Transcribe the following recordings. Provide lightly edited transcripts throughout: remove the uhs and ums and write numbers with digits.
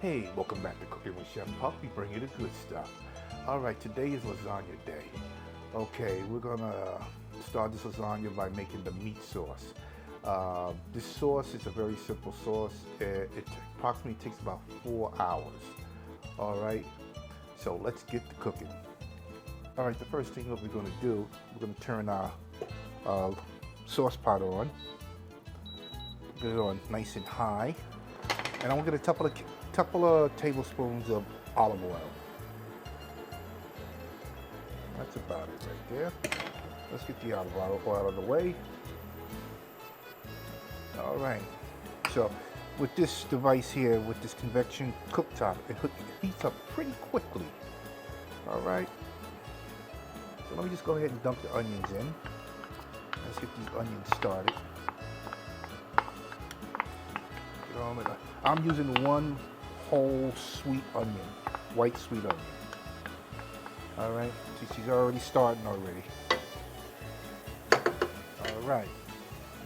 Hey, welcome back to Cooking with Chef Puff. We bring you the good stuff. All right, today is lasagna day. Okay, we're gonna start this lasagna by making the meat sauce. This sauce is a very simple sauce. It approximately takes about 4 hours. All right, so let's get to cooking. All right, the first thing that we're gonna do, we're gonna turn our sauce pot on. Get it on nice and high. And I'm gonna get a couple of tablespoons of olive oil. That's about it right there. Let's get the olive oil out of the way. All right. So with this device here, with this convection cooktop, it heats up pretty quickly. All right. So let me just go ahead and dump the onions in. Let's get these onions started. I'm using one whole sweet onion, white sweet onion. All right, see, she's already starting already. All right,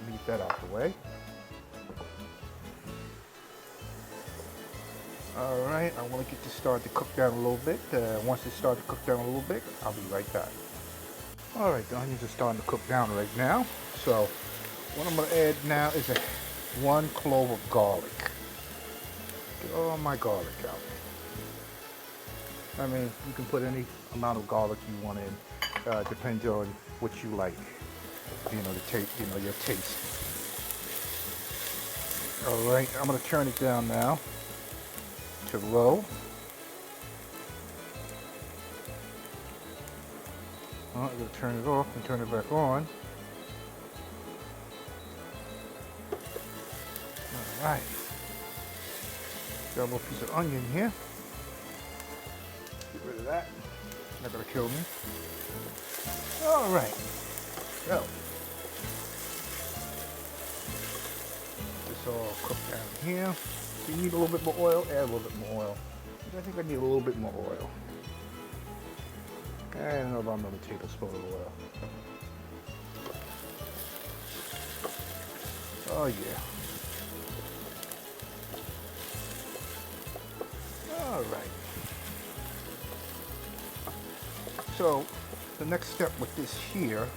leave that out the way. All right, I want to get this started to cook down a little bit. Once it starts to cook down a little bit, I'll be right back. All right, the onions are starting to cook down right now. So what I'm going to add now is 1 clove of garlic. Get all my garlic out. I mean, you can put any amount of garlic you want in. Depends on what you like. You know, your taste. All right, I'm gonna turn it down now to low. I'm gonna turn it off and turn it back on. All right. Got a little piece of onion here. Get rid of that. Not gonna kill me. All right. So this all cooked down here. If you need a little bit more oil, add a little bit more oil. I think I need a little bit more oil. And about another tablespoon of oil. Oh yeah. All right. So the next step with this here,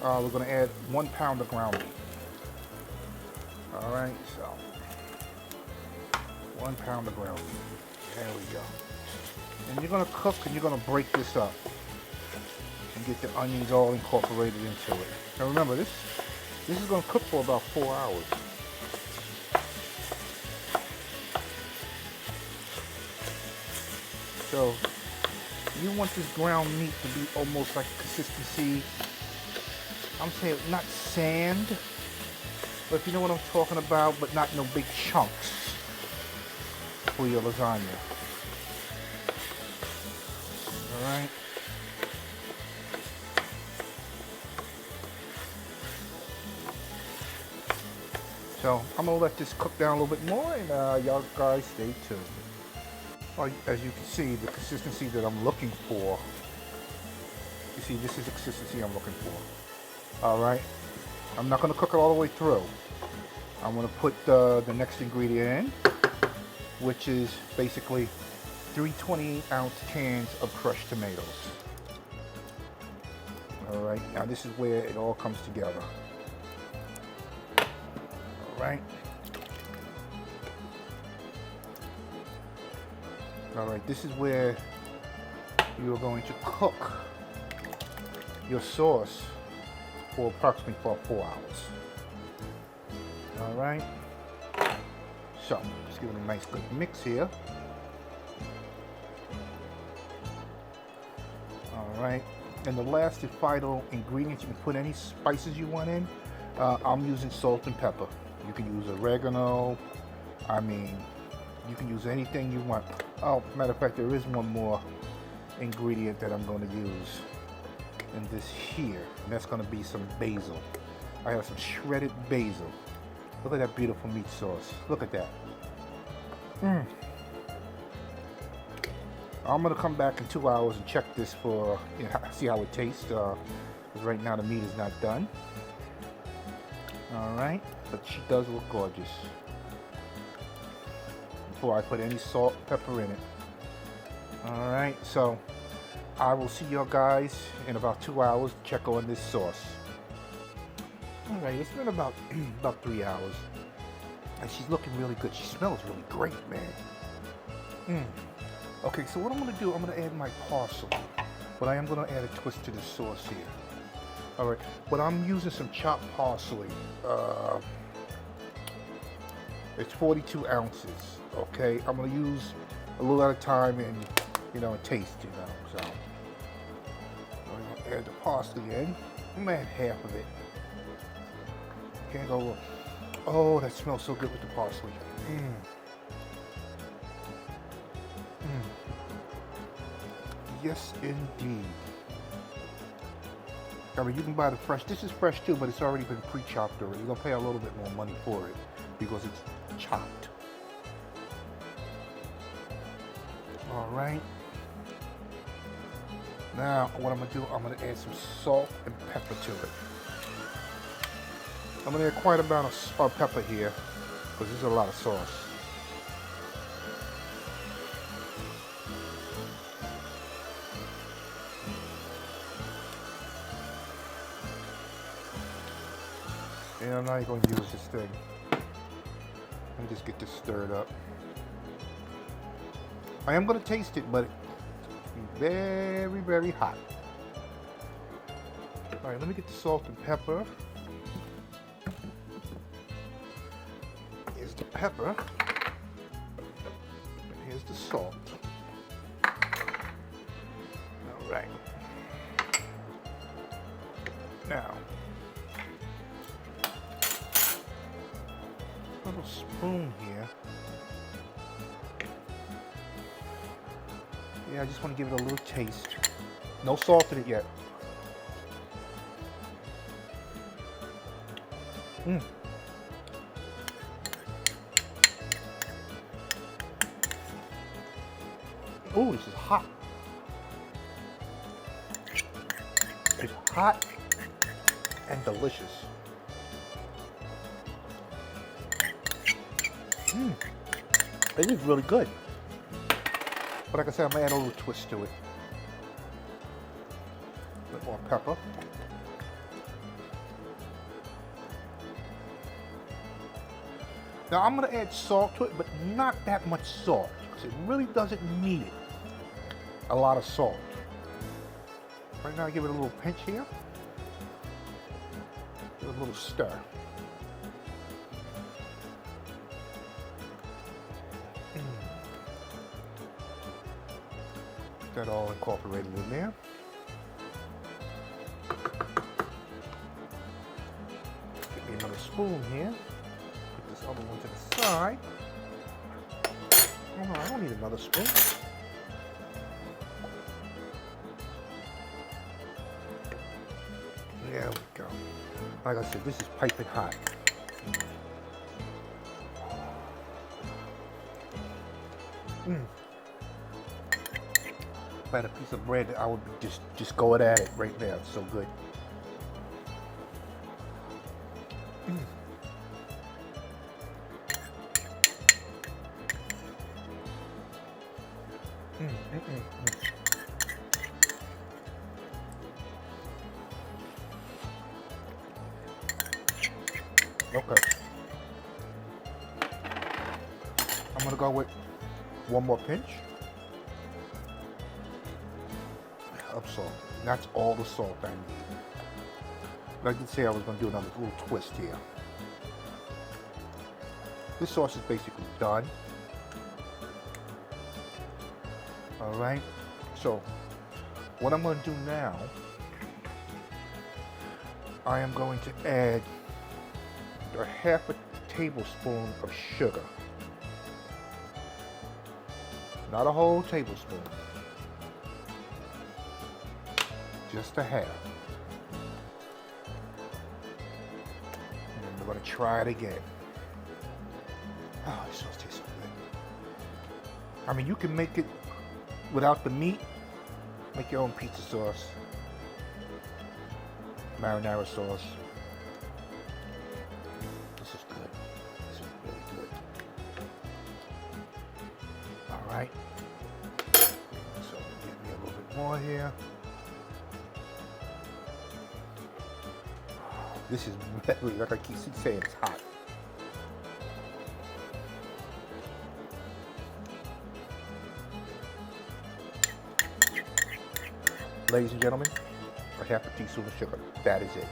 we're going to add 1 pound of ground beef. All right, so 1 pound of ground beef. There we go. And you're going to cook and you're going to break this up and get the onions all incorporated into it. Now remember, this is going to cook for about 4 hours. So you want this ground meat to be almost like consistency. I'm saying not sand, but if you know what I'm talking about, but not no big chunks for your lasagna. All right. So I'm gonna let this cook down a little bit more, and y'all guys stay tuned. Well, as you can see, the consistency that I'm looking for, you see, this is the consistency I'm looking for. All right, I'm not going to cook it all the way through. I'm going to put the next ingredient in, which is basically 3 28-ounce cans of crushed tomatoes. All right, now this is where it all comes together. All right. All right, this is where you're going to cook your sauce for approximately 4 hours. All right, so just give it a nice good mix here. All right, and the last and final ingredient, you can put any spices you want in. I'm using salt and pepper. You can use oregano. I mean, you can use anything you want. Oh, matter of fact, there is one more ingredient that I'm going to use in this here, and that's going to be some basil. I have some shredded basil. Look at that beautiful meat sauce. Look at that. I'm going to come back in 2 hours and check this for, see how it tastes. Because right now the meat is not done. All right, but she does look gorgeous. before I put any salt, pepper in it. All right, so I will see you guys in about 2 hours to check on this sauce. All right, it's been about 3 hours, and she's looking really good. She smells really great, man. Okay, so what I'm gonna do, I'm gonna add my parsley, but I am gonna add a twist to the sauce here. All right, but I'm using some chopped parsley. It's 42 ounces. Okay, I'm gonna use a little at a time and taste, So I'm gonna add the parsley in. I'm gonna add half of it. Can't go wrong. Oh, that smells so good with the parsley. Yes, indeed. I mean, you can buy the fresh. This is fresh too, but it's already been pre-chopped already. You're gonna pay a little bit more money for it because it's chopped. All right. Now, what I'm gonna do, I'm gonna add some salt and pepper to it. I'm gonna add quite a amount of pepper here because there's a lot of sauce. And I'm not even gonna use this thing. Let me just get this stirred up. I am gonna taste it, but it's very, very hot. All right, let me get the salt and pepper. Here's the pepper. And here's the salt. All right. Now, a little spoon here. Yeah, I just want to give it a little taste. No salt in it yet. Oh, this is hot. It's hot and delicious. It is really good. But like I said, I'm gonna add a little twist to it. A bit more pepper. Now I'm gonna add salt to it, but not that much salt, because it really doesn't need it. A lot of salt. Right now, give it a little pinch here. Give it a little stir. That all incorporated in there. Get me another spoon here. Put this other one to the side. Oh no, I don't need another spoon. There we go. Like I said, this is piping hot. If I had a piece of bread, I would just go at it right now. It's so good. Okay. I'm gonna go with one more pinch of salt. That's all the salt I need. Like I did say, I was gonna do another little twist here. This sauce is basically done. All right. So what I'm gonna do now, I am going to add a half a tablespoon of sugar. Not a whole tablespoon. Just a half. And we're going to try it again. Oh, this sauce tastes so good. I mean, you can make it without the meat. Make your own pizza sauce. Marinara sauce. This is good. This is really good. right. So give me a little bit more here. This is very, like I keep saying, it's hot. Ladies and gentlemen, a half a teaspoon of sugar. That is it.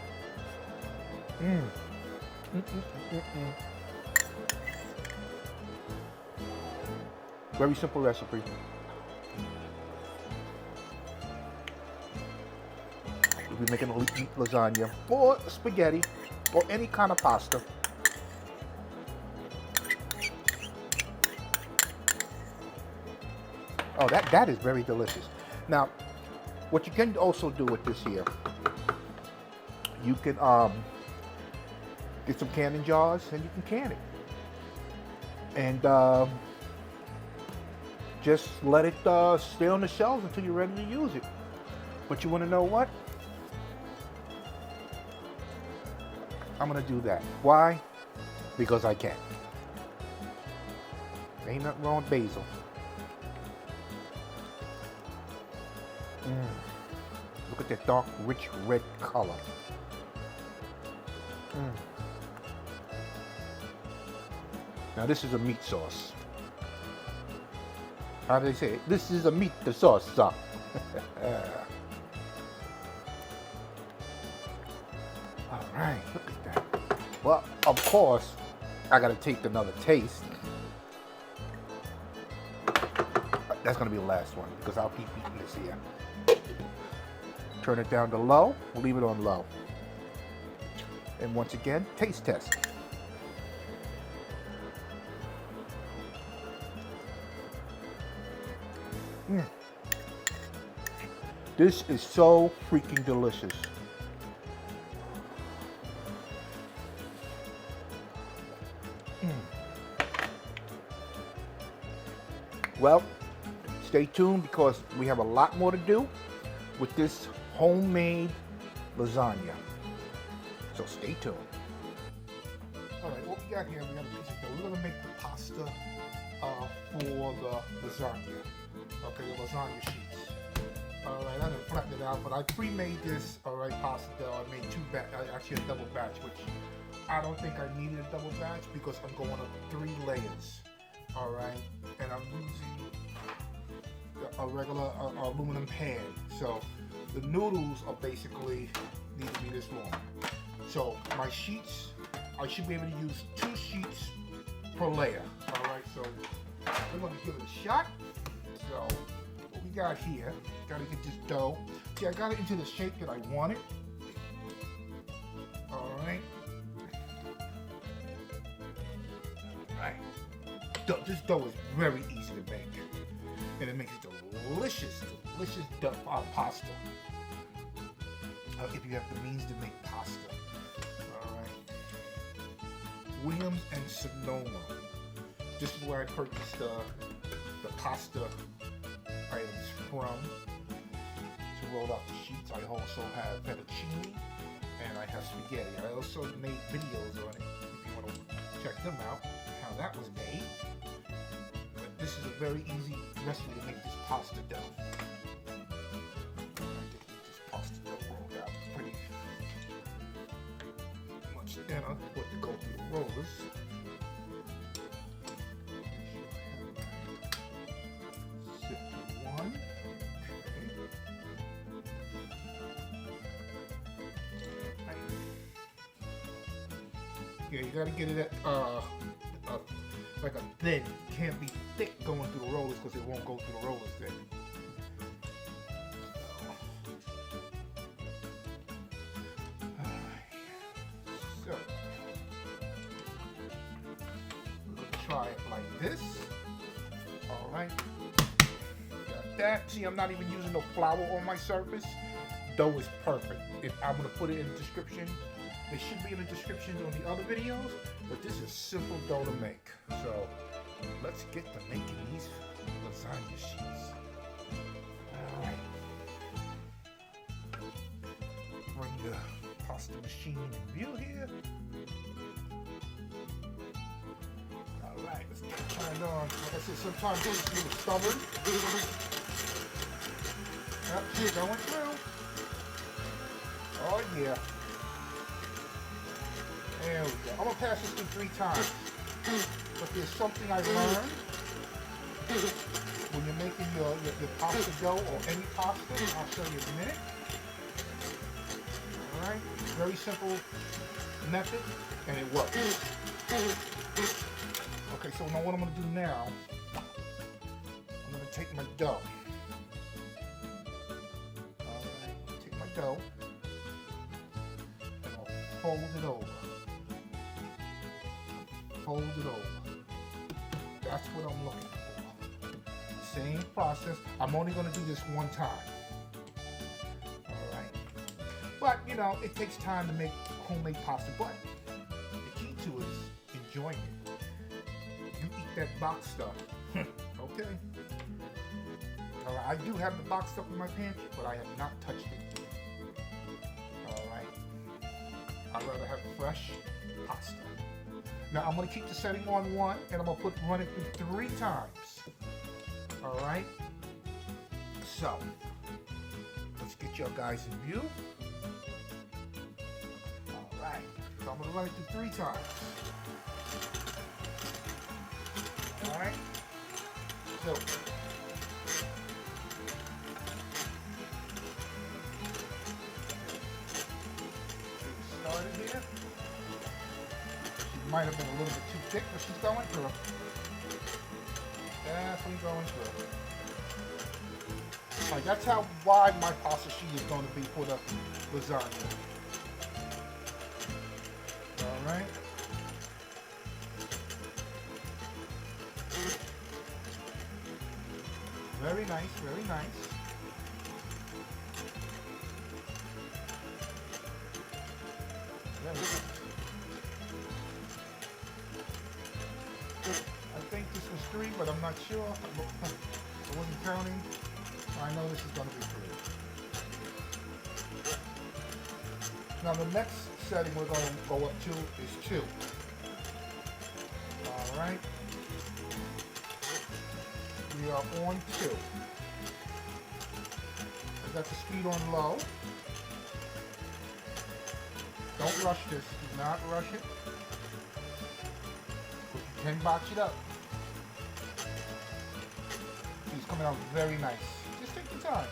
Very simple recipe. If you're making a lasagna or spaghetti or any kind of pasta, oh, that is very delicious. Now, what you can also do with this here, you can get some canning jars and you can can it. And just let it stay on the shelves until you're ready to use it. But you want to know what? I'm going to do that. Why? Because I can. Ain't nothing wrong with basil. Look at that dark, rich red color. Now this is a meat sauce. How do they say it? This is a meat sauce. All right, look at that. Well, of course, I gotta take another taste. That's gonna be the last one because I'll keep eating this here. Turn it down to low, we'll leave it on low. And once again, taste test. This is so freaking delicious. Well, stay tuned because we have a lot more to do with this homemade lasagna. So stay tuned. All right, what we got here, we got a piece of dough. We're gonna make the pasta for the lasagna. Okay, the lasagna sheets. All right, I done flattened it out, but I pre-made this, all right, pasta dough. I made actually a double batch, which I don't think I needed a double batch because I'm going up 3 layers, all right? And I'm using a regular aluminum pan. So the noodles are basically need to be this long. So my sheets, I should be able to use 2 sheets per layer, all right? So we're gonna give it a shot. So what we got here, gotta get this dough. See, I got it into the shape that I want it. All right. This dough is very easy to make, and it makes it delicious pasta. If you have the means to make pasta, all right. Williams and Sonoma. This is where I purchased the pasta items from. To roll out the sheets, I also have fettuccine and I have spaghetti. I also made videos on it if you want to check them out, how that was made. But this is a very easy recipe to make this pasta dough. I get this pasta dough rolled out. It's pretty much thinner what to go through the rollers. Yeah, you gotta get it at like a thin. It can't be thick going through the rollers because it won't go through the rollers then. So we're gonna try it like this. All right, got that. See, I'm not even using no flour on my surface. Dough is perfect. If I'm gonna put it in the description. It should be in the description on the other videos, but this is simple dough to make. So let's get to making these lasagna sheets. All right. Bring the pasta machine in view here. All right, let's get it turned on. Like I said, sometimes it's a little stubborn. Yep, she's going through. Oh yeah. There we go. I'm gonna pass this through 3 times. But there's something I learned when you're making your pasta dough or any pasta. I'll show you in a minute. Alright, very simple method, and it works. Okay, so now what I'm going to do now, I'm going to take my dough. Alright, take my dough, and I'll fold it over. Fold it over. That's what I'm looking for. Same process. I'm only going to do this 1 time. Alright. But, you know, it takes time to make homemade pasta, but the key to it is enjoying it. You eat that box stuff. Okay. Alright, I do have the box stuff in my pantry, but I have not touched it. Alright. I'd rather have fresh pasta. Now I'm going to keep the setting on 1, and I'm going to run it through 3 times. Alright. So, let's get you guys in view. Alright. So I'm going to run it through 3 times. Alright. So, started here. She might have been a little bit too thick, but she's going through. Definitely going through. Like, that's how wide my pasta sheet is going to be for the lasagna. Alright. Very nice, very nice. Very nice. I think this was 3, but I'm not sure. I wasn't counting. I know this is going to be 3. Now the next setting we're going to go up to is 2. Alright. We are on 2. I got the speed on low. Don't rush this. Do not rush it. But you can box it up. It's coming out very nice. Just take your time.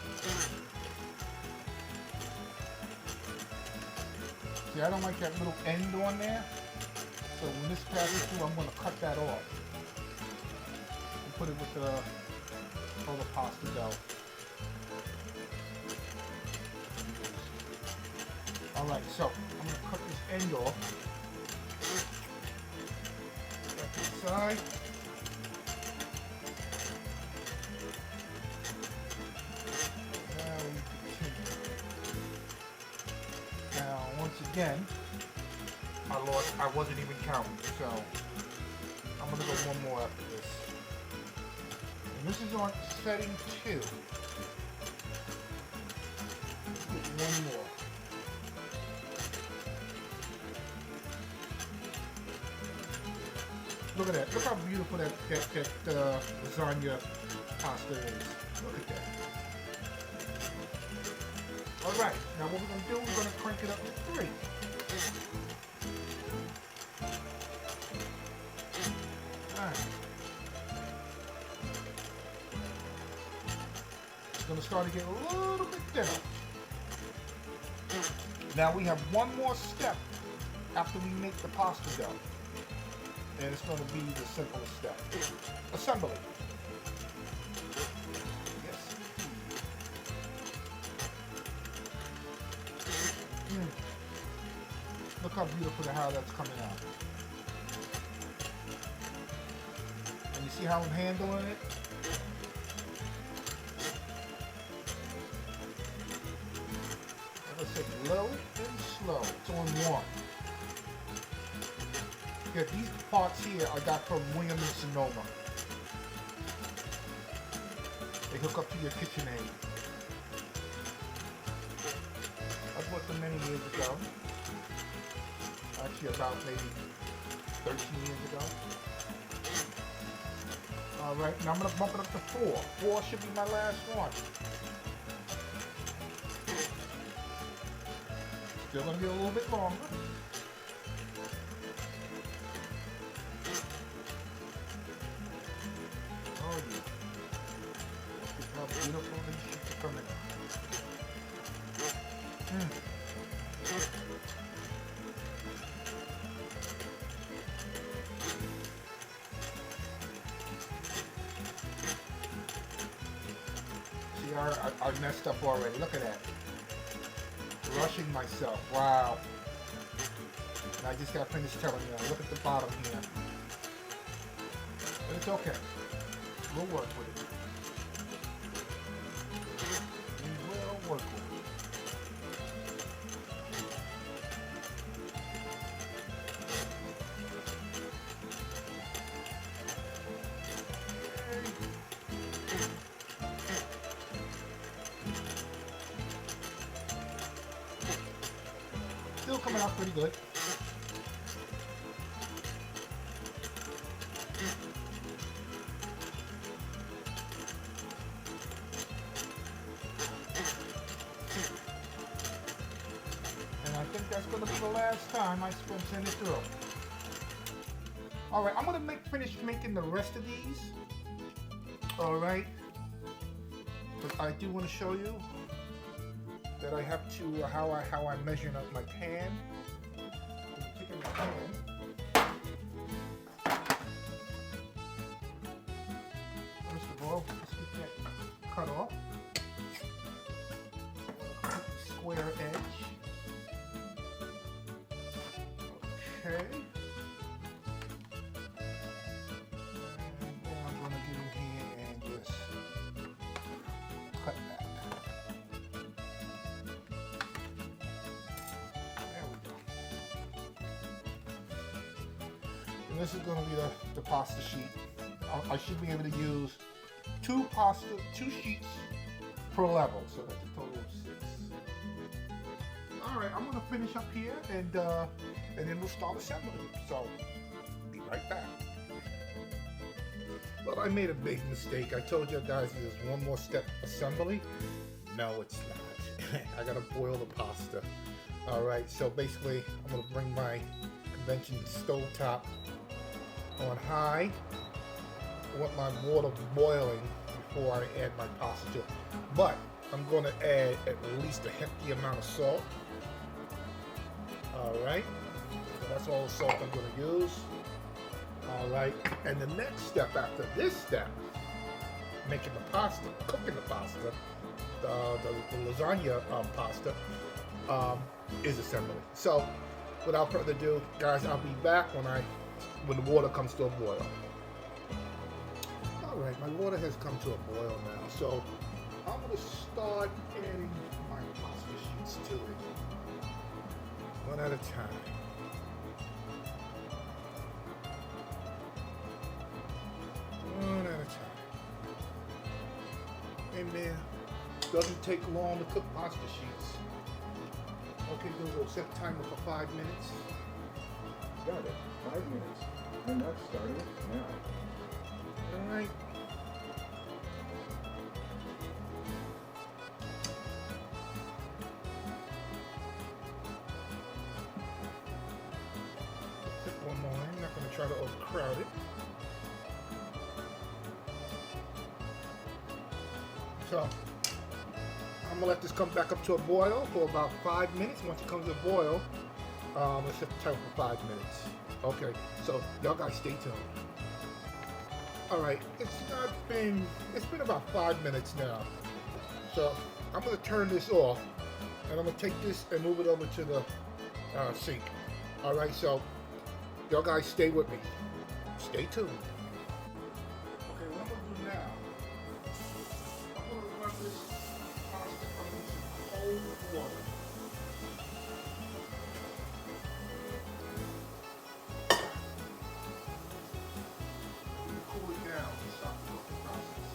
See, I don't like that little end on there. So when this passes through, I'm going to cut that off. And put it with the other pasta dough. Alright, so I'm going to cut this end off. Back to the side. Now we continue. Now, once again, I wasn't even counting, so I'm going to go 1 more after this. And this is on setting 2. Let's get 1 more. Look at that. Look how beautiful that lasagna pasta is. Look at that. Alright, now what we're going to do, we're going to crank it up to 3. Alright. It's going to start to get a little bit thinner. Now we have 1 more step after we make the pasta dough. And it's going to be the simplest step. Assembly. Yes. Look how beautiful how that's coming out. And you see how I'm handling it? Like I said, low and slow. It's on 1. Yeah, these parts here I got from Williams and Sonoma. They hook up to your KitchenAid. I bought them many years ago. Actually about maybe 13 years ago. All right, now I'm gonna bump it up to 4. 4 should be my last one. Still gonna be a little bit longer. Oh yeah. Look at how beautiful these sheets are coming out. See, I messed up already. Look at that. Rushing myself. Wow. And I just got finished telling you. Look at the bottom here. But it's okay. We'll work with it. We will work with it. Still coming out pretty good. And I think that's going to be the last time I send it through. Alright, I'm going to finish making the rest of these. Alright. But I do want to show you that I have to, how I'm measuring up my pan. I'm taking my pan. First of all, let's get that cut off. Square edge. Okay. And then I'm going to get in here and just cut that. There we go. And this is going to be the pasta sheet. I should be able to use two sheets per level, so that's a total of 6. All right, I'm going to finish up here and then we'll start assembling. So, be right back. Well, I made a big mistake. I told you guys there's one more step assembly. No, it's not. I gotta boil the pasta. All right, so basically, I'm gonna bring my convention stove top on high. I want my water boiling before I add my pasta to it. But I'm gonna add at least a hefty amount of salt. All right. So that's all the salt I'm going to use. All right, and the next step after this step, making the pasta, cooking the pasta, the lasagna pasta, is assembly. So, without further ado, guys, I'll be back when the water comes to a boil. All right, my water has come to a boil now, so I'm going to start adding my pasta sheets to it, one at a time. One at a time. And there. Doesn't take long to cook pasta sheets. Okay, we'll set timer for 5 minutes. Got it. 5 minutes. And that's starting now. Alright. Pick one more. I'm not going to try to overcrowd it. So, I'm going to let this come back up to a boil for about 5 minutes. Once it comes to a boil, let's set the timer for 5 minutes. Okay, so y'all guys stay tuned. Alright, it's been about 5 minutes now. So, I'm going to turn this off, and I'm going to take this and move it over to the sink. Alright, so y'all guys stay with me. Stay tuned. Okay, what I'm going to do now, I'm going to run this pasta under some cold water. Cool it down and stop the cooking process.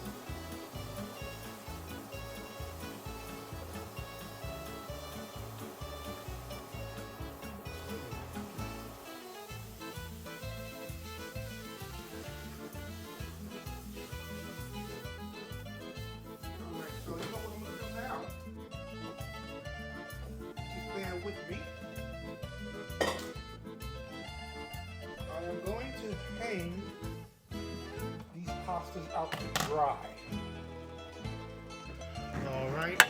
to hang these pastas out to dry. All right.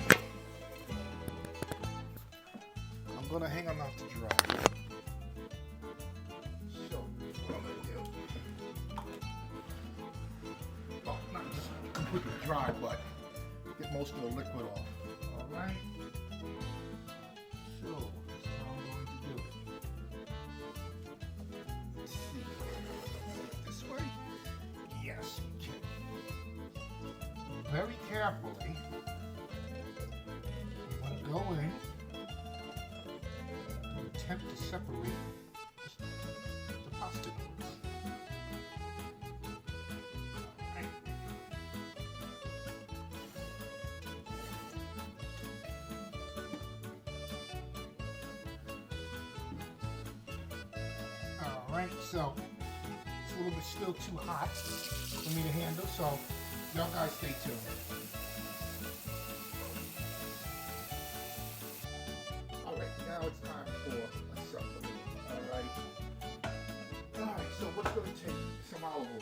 I'm gonna hang them out to dry. So what I'm gonna do? Well, not just completely dry, but get most of the liquid off. All right. So that's how I'm going to do it. Let's see. This way? Yes, we can. Very carefully. I'm going to go in and attempt to separate the pasta noodles. Alright, so it's a little bit still too hot for me to handle, so y'all guys stay tuned. Alright, now it's time for a supplement. Alright, so what's going to take? Some olive oil.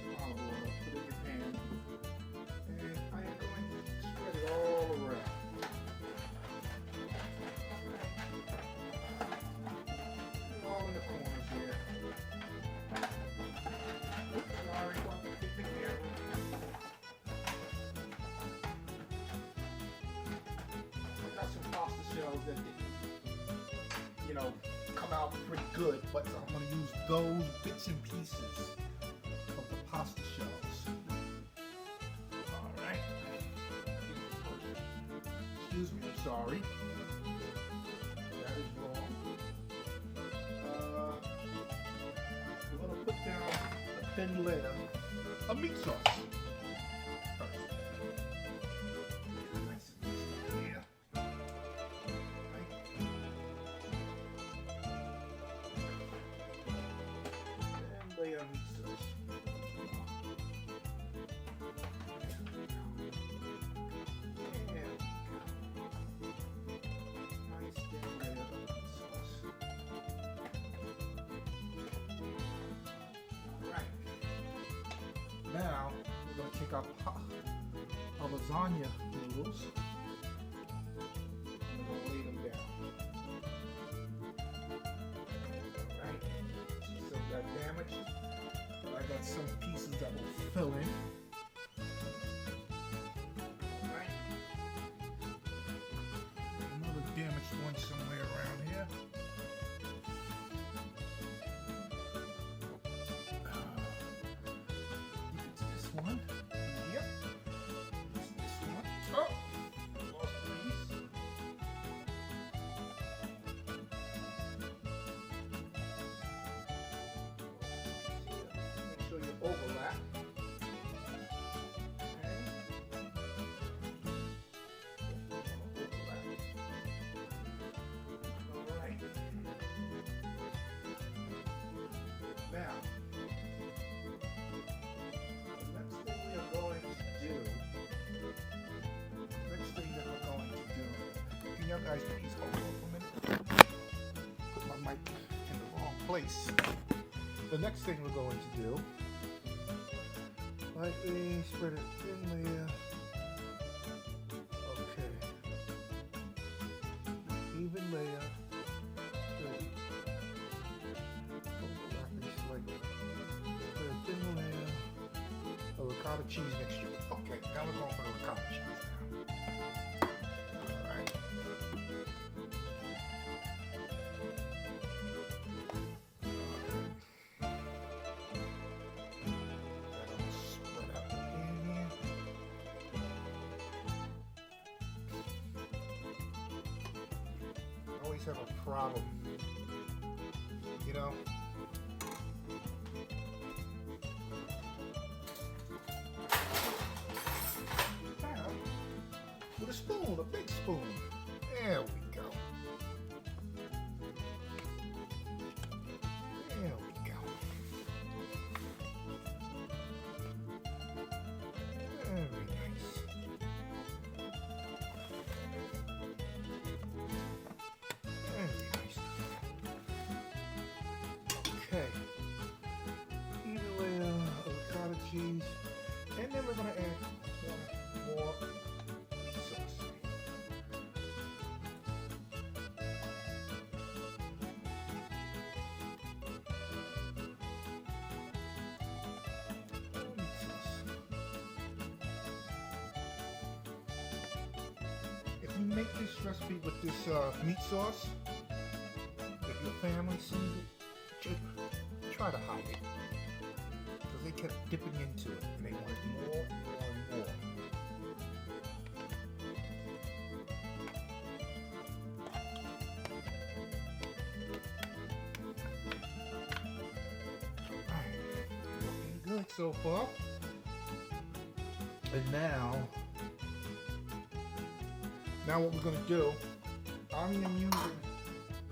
Some olive oil, put it in your pan, and I am going to spread it all around. All in the corners here. Sorry, want to hit the camera. I got some pasta shells that didn't, you know, come out pretty good, but I'm going to use those bits and pieces of the pasta shells. Alright. Excuse me, I'm sorry. That is wrong. We're going to put down a thin layer of meat sauce. First. Nice and mixed here. Right. And layer of meat sauce. There we go. Nice thin layer of meat sauce. Now, we're going to take our lasagna noodles and we're going to lay them down. Alright, some got damaged, but I got some pieces that will fill in. Alright, another damaged one somewhere around here. One. Yep. This one. Oh! Lost a piece. Make sure you overlap. Okay. Overlap. Alright. Now. Can y'all guys please hold on for a minute? Put my mic in the wrong place. The next thing we're going to do, lightly spread it thinly. Okay. Even layer. Good. Overlapping slightly. Spread a thin layer of ricotta cheese mixture. Okay, now we're going for the ricotta cheese now. Alright. That'll spread out the pan here. I always have a problem, you know? With a spoon, a big spoon. There we go. There we go. Very nice. Very nice. make this recipe with this meat sauce, if your family sees it, just try to hide it. Because they kept dipping into it and they wanted more and more and more. Looking good so far. And now what we're going to do, I am using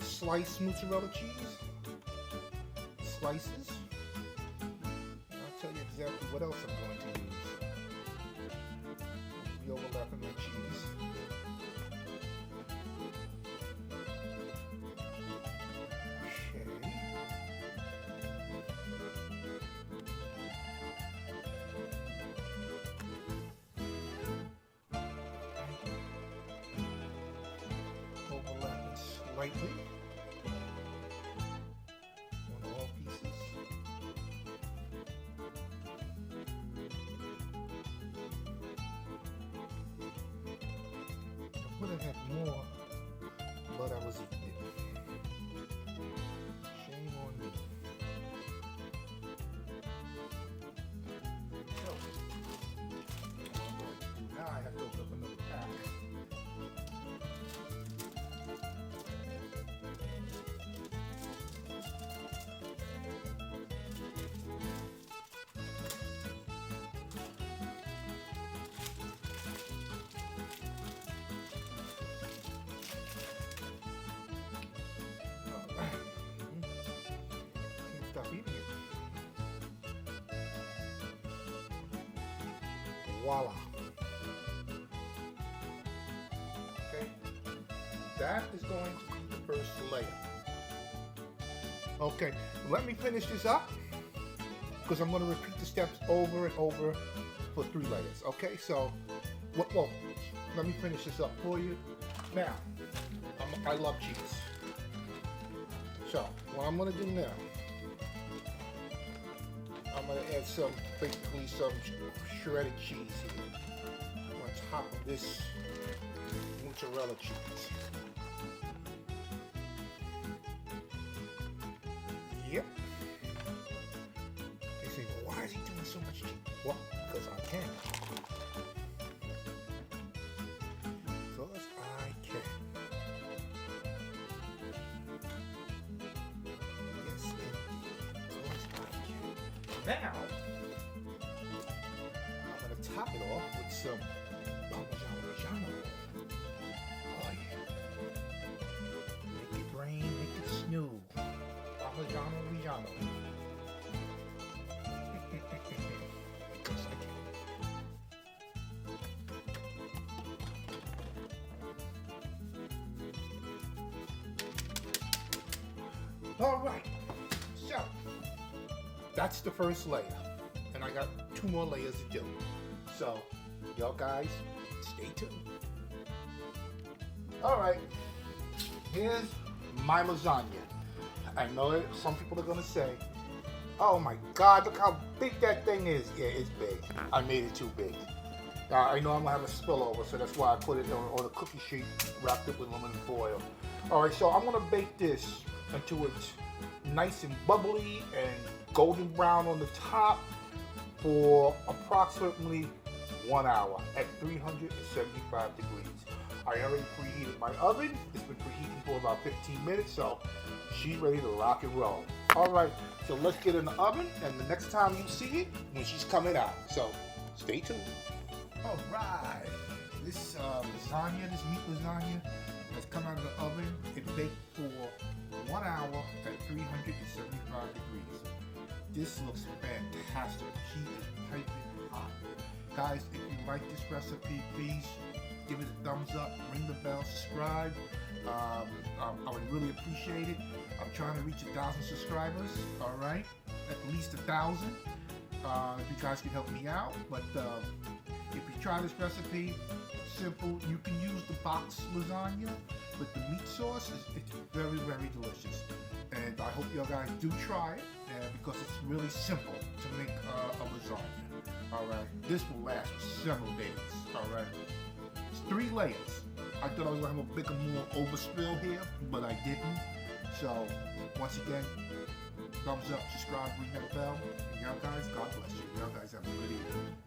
sliced mozzarella cheese, slices. And I'll tell you exactly what else I'm going to use. Be overlapping my cheese. Lightly on all pieces. I would have had more, but I was eating it. Shame on me. So, now I have to open up another pack. Stop eating it. Voila. Okay, that is going to be the first layer. Okay, let me finish this up because I'm going to repeat the steps over and over for 3 layers. Okay, so well, let me finish this up for you. Now, I love cheese. So what I'm going to do now, I'm going to add basically some shredded cheese here on top of this mozzarella cheese. Yep. They say, well, why is he doing so much cheese? Well, because I can. Because I can. Yes, indeed. Because I can. Now, I'm going to top it off with some Parmesan. Oh yeah. Make it rain, make it snow. Parmesan Reggiano. Because I can. All right. So, that's the first layer. And I got 2 more layers to do. So, y'all guys, stay tuned. All right. Here's my lasagna. I know some people are going to say, oh my God, look how big that thing is. Yeah, it's big. I made it too big. I know I'm going to have a spillover, so that's why I put it on a cookie sheet, wrapped it with aluminum foil. All right, so I'm going to bake this until it's nice and bubbly and golden brown on the top for approximately 1 hour at 375 degrees. I already preheated my oven. It's been preheating for about 15 minutes, so she's ready to rock and roll. All right, so let's get in the oven, and the next time you see it, when she's coming out. So stay tuned. All right, this lasagna, this meat lasagna, has come out of the oven. It baked for 1 hour at 375 degrees. This looks fantastic. She is piping hot. Guys, if you like this recipe, please give it a thumbs up, ring the bell, subscribe. I would really appreciate it. I'm trying to reach 1,000 subscribers, all right? At least 1,000. If you guys can help me out. But if you try this recipe, simple. You can use the box lasagna, but the meat sauce, it's very, very delicious. And I hope you guys do try it because it's really simple to make a lasagna. All right, this will last for several days. All right, it's 3 layers. I thought I was gonna have a bigger, more overspill here, but I didn't. So, once again, thumbs up, subscribe, ring that bell. And y'all guys, God bless you. Y'all guys have a good evening.